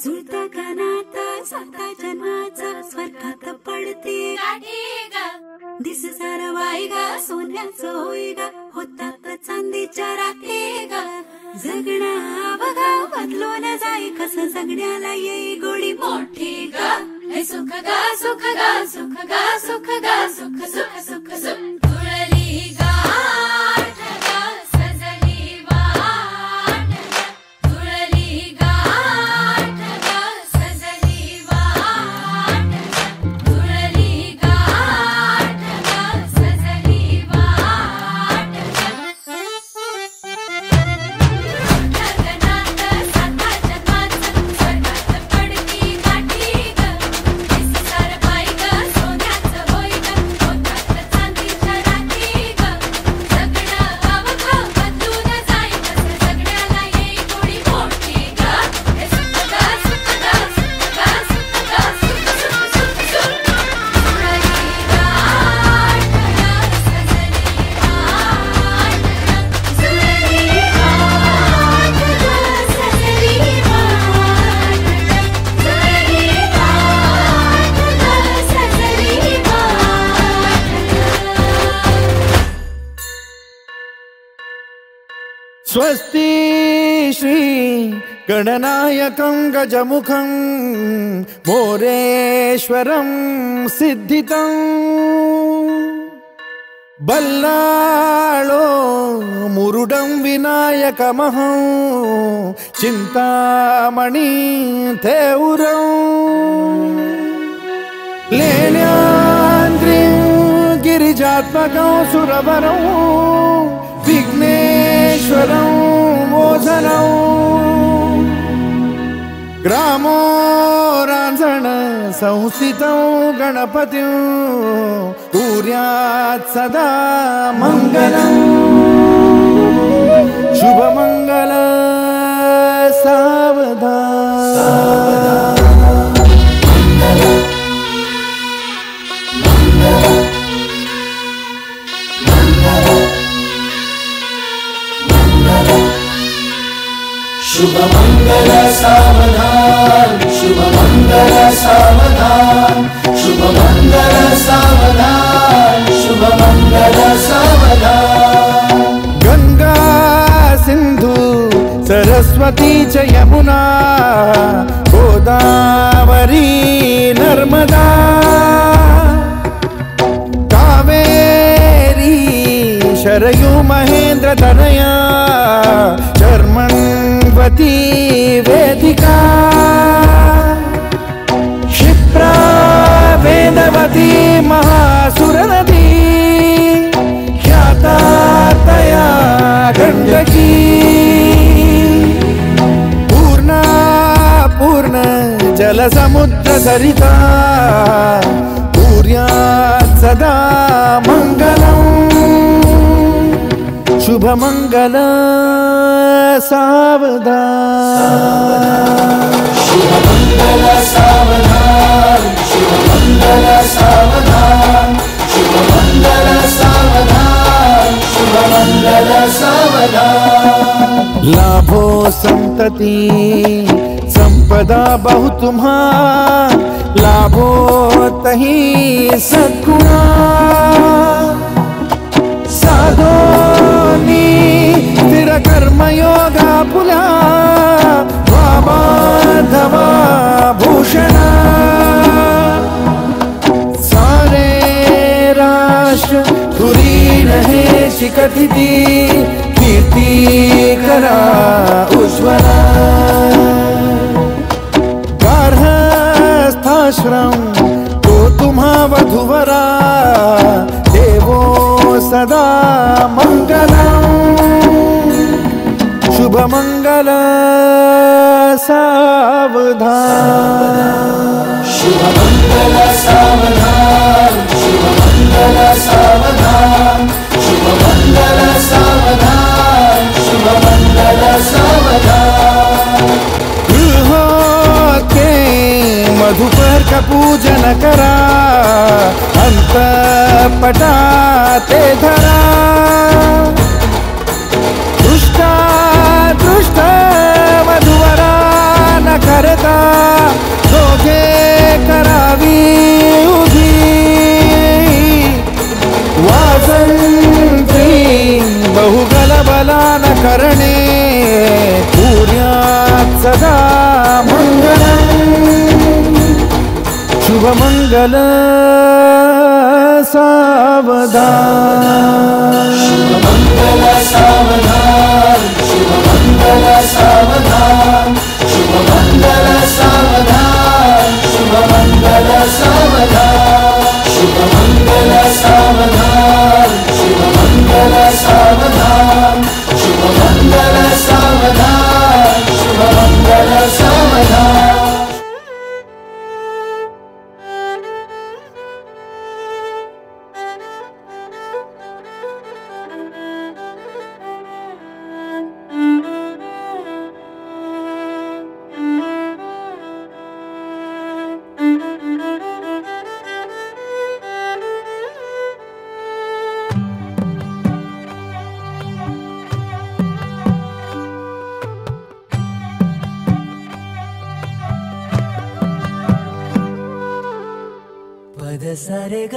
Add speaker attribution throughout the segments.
Speaker 1: जुळता का नाता साता जन्माचा स्वर्गात पडते गाठी ग दिस सारं वाई ग सोन्याचं होई ग होतात चांदीच्या रात्री ग जगणं बघा बदलून जाई कसं जगण्याला येई गोडी मोठी ग हे सुख ग सुख ग सुख ग सुख ग सुख सुख सुख सुख जुळली गाठ ग सजली वाट ग जुळली गाठ ग सजली वाट ग जुळली गाठ ग सजली वाट गगनात साता जन्माचं स्वर्गात पडती गाठी ग दिस सारं बाई ग सोन्याचं होई ग होतात चांदीच्या रात्री ग जगणं अवघं बदलून जाई कसं जगण्याला येई गोडी मोठी ग हे सुख ग सुख ग सुख ग सुख ग सुख सुख सुख सुख जुळली गाठ ग सजली वाट ग जुळली गाठ ग सजली वाट ग जुळली गाठ ग सजली वाट
Speaker 2: स्वस्ति श्री गणनायकं गजमुखं मोरेश्वरं सिद्धितं बल्लाळो मुरुडं विनायकमहं चिंतामणि थेउरं लेण्याद्रिं गिरिजात्मकं सुरवरं विघ्नेश्वरं मोझनं ग्रामो रांझण संस्थितं गणपतिं कुर्यात् सदा मङ्गलम् शुभमङ्गल सावधान
Speaker 3: शुभ मंगल सावधान शुभ मंगल सावधान शुभ मंगल सावधान शुभ मंगल सावधान
Speaker 2: गंगा सिंधु सरस्वती च यमुना गोदावरी नर्मदा कावेरी शरयू महेंद्र तनया चर्मण्वती वेदिका क्षिप्रा वेदवती महासुरनदी ख्याता तया गण्डकी पूर्णा पूर्ण जलसमुद्र सरिता कुर्यात् सदा मङ्गलम् शुभमङ्गल सावधान
Speaker 3: शुभ मंगल सावधान शुभ मंगल सावधान शुभ मंगल सावधान शुभ मंगल सावधान
Speaker 2: लाभो संतति संपदा बहु तुम्हा लाभो तही सद्गुणा साधोनी स्थिर कर्मयोगा पुला वामाधवा भूषणा सारे राष्ट्र धुरीण हे शिखतिथि कीर्ती करा उज्ज्वला गार्हस्थाश्रम तो तुम्हा वधुवरा देवो सदा मंगलम् शुभ मंगल सावधान
Speaker 3: शुभ मंगल सावधान शुभ मंगल सावधान शुभ मंगल सावधान शुभ मंगल सावधान
Speaker 2: गृहोत्के मधुपर का पूजन करा अंतपटा ते धरा दृष्टा दृष्ट वधुवरा न करता बलान करणे पुण्यात सदा मंगलम् शुभमंगल सावधान
Speaker 3: शुभमंगल सावधान शुभमंगल सावधान शुभमंगल सावधान शुभमंगल सावधान शुभमंगल सावधान शुभमंगल सावधान शुभमंगल सावधान शुभमंगल सावधान
Speaker 4: पद सारे ग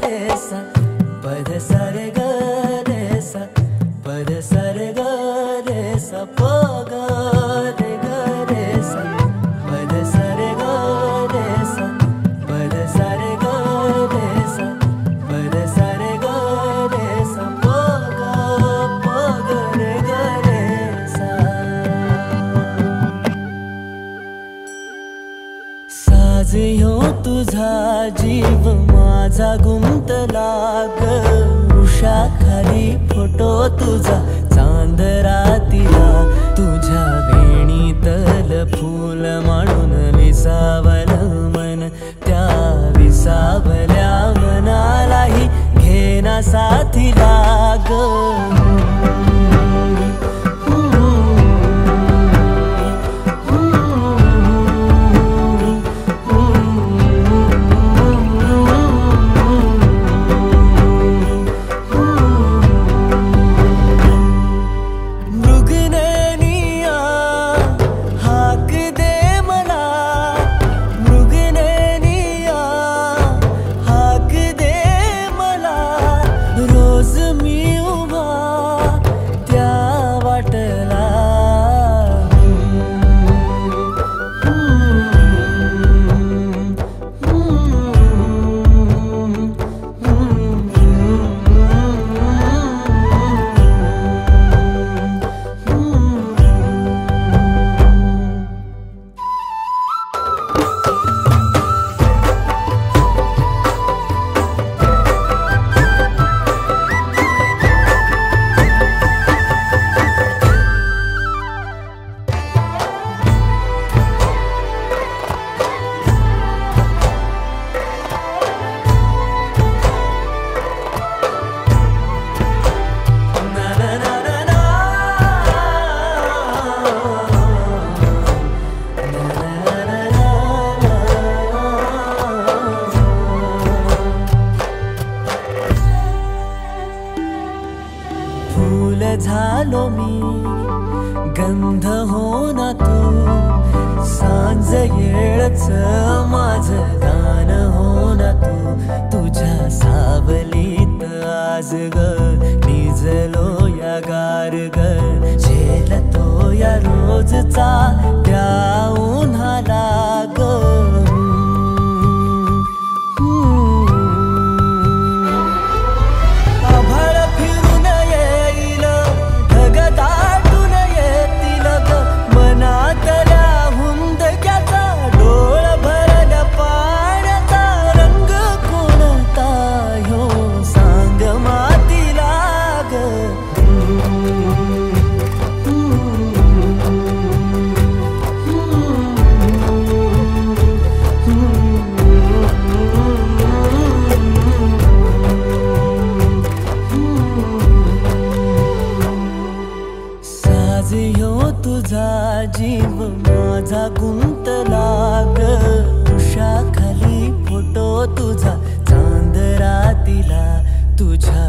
Speaker 4: रे सा पद सारे ग रे सा पद सारे ग रे सा प ग रे ग रे सा पद सारे ग रे सा पद सारे ग रे सा पद सारे ग रे सा प ग रे ग रे सा साज ह्यो तुझा जीव माझा गुंतला ग उषा खाली फोटो तुझा चांदरातीला तुझ्या वेणीतल फूल म्हणून विसावल मन त्या विसावल्या मनालाही घेना साथीला ग झालो मी गंध हो ना तू सांज येळच माझं गान हो ना तू तुझ्या सावलीत आज ग निजलो या गार ग झेलतो या रोजचा त्या उन्हाला ग तुझा जीव माझा गुंतला ग उषा खाली फोटो तुझा चांदरातीला तुझ्या